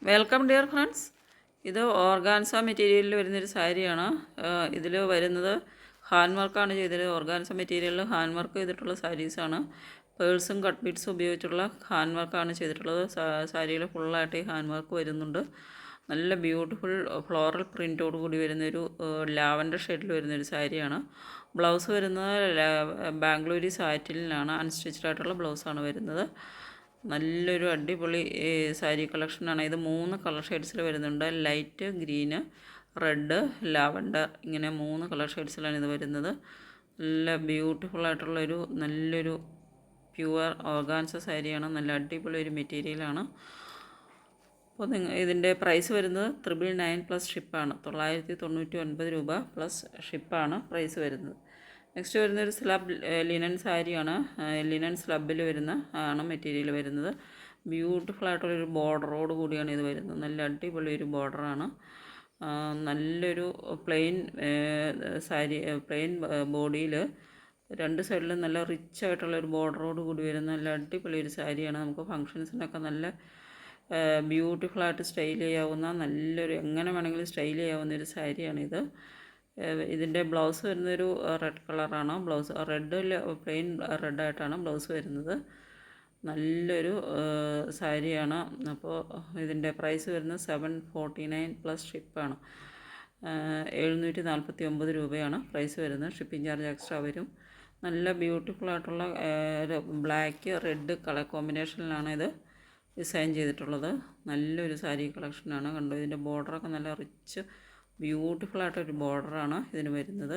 Welcome dear friends. ഇത് organza മെറ്റീരിയലിൽ വരുന്നൊരു സാരിയാണ്. ഇതിൽ വരുന്നത് ഹാൻഡ് വർക്കാണ് ചെയ്തത്. ഓർഗാൻസ മെറ്റീരിയലിൽ ഹാൻഡ് വർക്ക് ചെയ്തിട്ടുള്ള സാരീസാണ്. പേഴ്സും കട്ട് ബീഡ്സും ഉപയോഗിച്ചുള്ള ഹാൻഡ് വർക്കാണ് ചെയ്തിട്ടുള്ളത്. സാരിയിൽ ഫുള്ളായിട്ട് ഈ ഹാൻഡ് വർക്ക് വരുന്നുണ്ട്. നല്ല ബ്യൂട്ടിഫുൾ ഫ്ലോറൽ പ്രിൻറ്റോട് കൂടി വരുന്നൊരു ലാവൻഡർ ഷെയ്ഡിൽ വരുന്നൊരു സാരിയാണ്. ബ്ലൗസ് വരുന്നത് ബാംഗ്ലൂരി സാറ്റിനിലാണ്. അൺസ്റ്റിച്ച്ഡ് ആയിട്ടുള്ള ബ്ലൗസാണ് വരുന്നത്. നല്ലൊരു അടിപൊളി സാരി കളക്ഷനാണ്. ഇത് 3 കളർ ഷെയ്ഡ്സിൽ വരുന്നുണ്ട്. ലൈറ്റ് ഗ്രീന്, റെഡ്, ലാവൻഡർ, ഇങ്ങനെ 3 കളർ ഷെയ്ഡ്സിലാണ് ഇത് വരുന്നത്. നല്ല ബ്യൂട്ടിഫുള്ളായിട്ടുള്ളൊരു നല്ലൊരു പ്യുവർ ഓർഗാൻസ സാരിയാണ്. നല്ല അടിപൊളി ഒരു മെറ്റീരിയലാണ്. അപ്പോൾ ഇതിൻ്റെ പ്രൈസ് വരുന്നത് 999 പ്ലസ് ഷിപ്പാണ്. 999 രൂപ പ്ലസ് ഷിപ്പാണ് പ്രൈസ് വരുന്നത്. നെക്സ്റ്റ് വരുന്നൊരു സ്ലബ് ലിനൻ സാരിയാണ്. ലിനൻ സ്ലബിൽ വരുന്ന ആണ് മെറ്റീരിയൽ വരുന്നത്. ബ്യൂട്ടിഫുൾ ആയിട്ടുള്ളൊരു ബോർഡറോട് കൂടിയാണ് ഇത് വരുന്നത്. നല്ല അടിപൊളി ഒരു ബോർഡറാണ്. നല്ലൊരു പ്ലെയിൻ സാരി, പ്ലെയിൻ ബോഡിയിൽ രണ്ട് സൈഡിലും നല്ല റിച്ച് ആയിട്ടുള്ളൊരു ബോർഡറോട് കൂടി വരുന്ന നല്ല അടിപൊളി ഒരു സാരിയാണ്. നമുക്ക് ഫങ്ഷൻസിനൊക്കെ നല്ല ബ്യൂട്ടിഫുള്ളായിട്ട് സ്റ്റൈൽ ചെയ്യാവുന്ന നല്ലൊരു, എങ്ങനെ വേണമെങ്കിലും സ്റ്റൈൽ ചെയ്യാവുന്ന ഒരു സാരിയാണിത്. ഇതിൻ്റെ ബ്ലൗസ് വരുന്നൊരു റെഡ് കളറാണ്. ബ്ലൗസ് റെഡിൽ പ്ലെയിൻ റെഡായിട്ടാണ് ബ്ലൗസ് വരുന്നത്. നല്ലൊരു സാരിയാണ്. അപ്പോൾ ഇതിൻ്റെ പ്രൈസ് വരുന്നത് 749 പ്ലസ് ഷിപ്പാണ്. 749 രൂപയാണ് പ്രൈസ് വരുന്നത്. ഷിപ്പിംഗ് ചാർജ് എക്സ്ട്രാ വരും. നല്ല ബ്യൂട്ടിഫുൾ ആയിട്ടുള്ള ബ്ലാക്ക് റെഡ് കളർ കോമ്പിനേഷനിലാണ് ഇത് ഡിസൈൻ ചെയ്തിട്ടുള്ളത്. നല്ലൊരു സാരി കളക്ഷനാണ്. കണ്ടോ, ഇതിൻ്റെ ബോർഡറൊക്കെ നല്ല റിച്ച് ബ്യൂട്ടിഫുള്ളായിട്ടൊരു ബോർഡറാണ് ഇതിന് വരുന്നത്.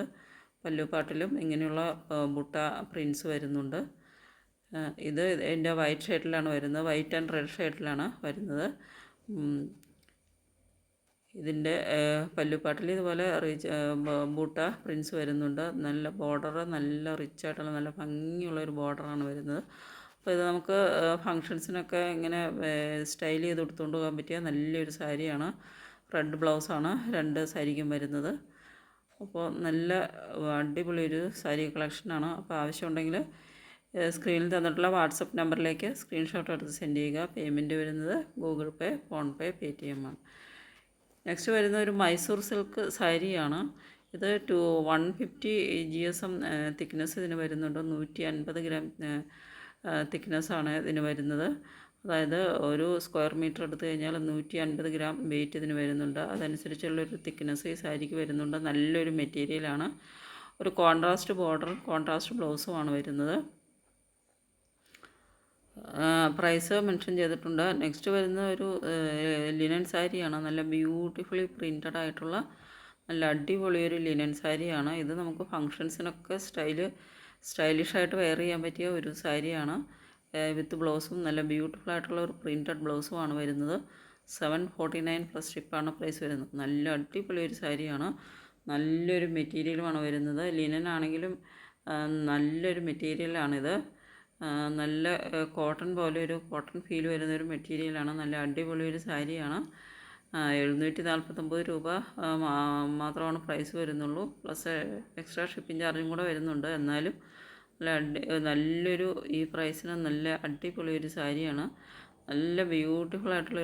പല്ലുപാട്ടിലും ഇങ്ങനെയുള്ള ബുട്ട പ്രിൻസ് വരുന്നുണ്ട്. ഇത് ഇതിൻ്റെ വൈറ്റ് ഷെയ്ഡിലാണ് വരുന്നത്. വൈറ്റ് ആൻഡ് റെഡ് ഷെയ്ഡിലാണ് വരുന്നത്. ഇതിൻ്റെ പല്ലുപാട്ടിൽ ഇതുപോലെ ബൂട്ട പ്രിൻസ് വരുന്നുണ്ട്. നല്ല ബോർഡർ, നല്ല റിച്ച് ആയിട്ടുള്ള നല്ല ഭംഗിയുള്ളൊരു ബോർഡറാണ് വരുന്നത്. അപ്പോൾ ഇത് നമുക്ക് ഫങ്ഷൻസിനൊക്കെ ഇങ്ങനെ സ്റ്റൈൽ ചെയ്ത് കൊടുത്തുകൊണ്ട് പോകാൻ പറ്റിയ നല്ലൊരു സാരിയാണ്. റെഡ് ബ്ലൗസാണ് 2 സാരിക്കും വരുന്നത്. അപ്പോൾ നല്ല അടിപൊളി ഒരു സാരി കളക്ഷനാണ്. അപ്പോൾ ആവശ്യമുണ്ടെങ്കിൽ സ്ക്രീനിൽ തന്നിട്ടുള്ള വാട്സപ്പ് നമ്പറിലേക്ക് സ്ക്രീൻഷോട്ട് എടുത്ത് സെൻഡ് ചെയ്യുക. പേയ്മെൻറ്റ് വരുന്നത് ഗൂഗിൾ പേ, ഫോൺപേ, പേടിഎം ആണ്. നെക്സ്റ്റ് വരുന്ന ഒരു മൈസൂർ സിൽക്ക് സാരിയാണ്. ഇത് 150 GSM തിക്നെസ് ഇതിന് വരുന്നുണ്ട്. 150 ഗ്രാം തിക്നെസ്സാണ് ഇതിന് വരുന്നത്. അതായത് ഒരു സ്ക്വയർ മീറ്റർ എടുത്തു കഴിഞ്ഞാൽ 150 ഗ്രാം വെയിറ്റ് ഇതിന് വരുന്നുണ്ട്. അതനുസരിച്ചുള്ളൊരു തിക്നെസ് ഈ സാരിക്ക് വരുന്നുണ്ട്. നല്ലൊരു മെറ്റീരിയലാണ്. ഒരു കോൺട്രാസ്റ്റ് ബോർഡറും കോൺട്രാസ്റ്റ് ബ്ലൗസുമാണ് വരുന്നത്. പ്രൈസ് മെൻഷൻ ചെയ്തിട്ടുണ്ട്. നെക്സ്റ്റ് വരുന്ന ഒരു ലിനൻ സാരിയാണ്. നല്ല ബ്യൂട്ടിഫുള്ളി പ്രിൻറ്റഡ് ആയിട്ടുള്ള നല്ല അടിപൊളി ഒരു ലിനൻ സാരിയാണ്. ഇത് നമുക്ക് ഫങ്ഷൻസിനൊക്കെ സ്റ്റൈലിഷായിട്ട് വെയർ ചെയ്യാൻ പറ്റിയ ഒരു സാരിയാണ്. വിത്ത് ബ്ലൗസും നല്ല ബ്യൂട്ടിഫുൾ ആയിട്ടുള്ള ഒരു പ്രിൻറ്റഡ് ബ്ലൗസുമാണ് വരുന്നത്. 749 പ്ലസ് ഷിപ്പാണ് പ്രൈസ് വരുന്നത്. നല്ല അടിപൊളി ഒരു സാരിയാണ്. നല്ലൊരു മെറ്റീരിയലുമാണ് വരുന്നത്. ലിനൻ ആണെങ്കിലും നല്ലൊരു മെറ്റീരിയലാണിത്. നല്ല കോട്ടൺ പോലെ ഒരു കോട്ടൺ ഫീൽ വരുന്നൊരു മെറ്റീരിയലാണ്. നല്ല അടിപൊളി ഒരു സാരിയാണ്. 749 രൂപ മാത്രമാണ് പ്രൈസ് വരുന്നുള്ളൂ. പ്ലസ് എക്സ്ട്രാ ഷിപ്പിംഗ് ചാർജും കൂടെ വരുന്നുണ്ട്. എന്നാലും നല്ലൊരു ഈ പ്രൈസിന് നല്ല അടിപൊളി ഒരു സാരിയാണ്. നല്ല ബ്യൂട്ടിഫുൾ ആയിട്ടുള്ള